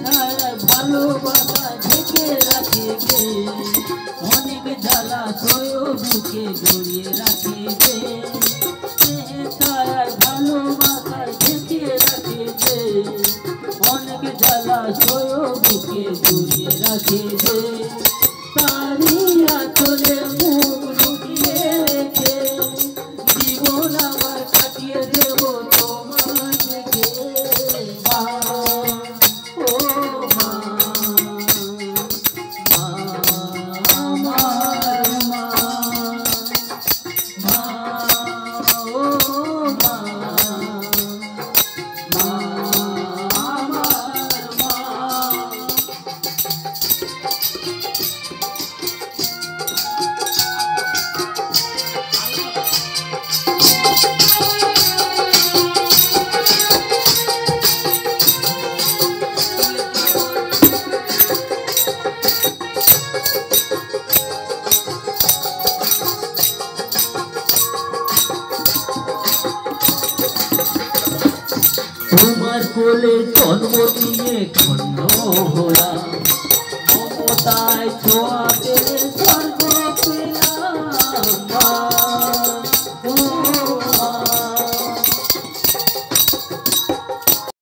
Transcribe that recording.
ছাড়া ভালোবাসা ঢেকে রাখে গে, অনেক জ্বালা সয়েও বুকে জড়িয়ে রাখে গে, ছাড়া ভালোবাসা ঢেকে রাখে গে, অনেক জ্বালা সয়েও বুকে জড়িয়ে রাখে গে। তারিয়া চলে মুখ লুকিয়ে রেখে জীবন আমার কাটিয়ে দেব তোমার দিকে। মা ও মা, মা আমার মা, মা ও মা, মা আমার মা। তোমার কোলে জন্ম দিয়ে ধন্য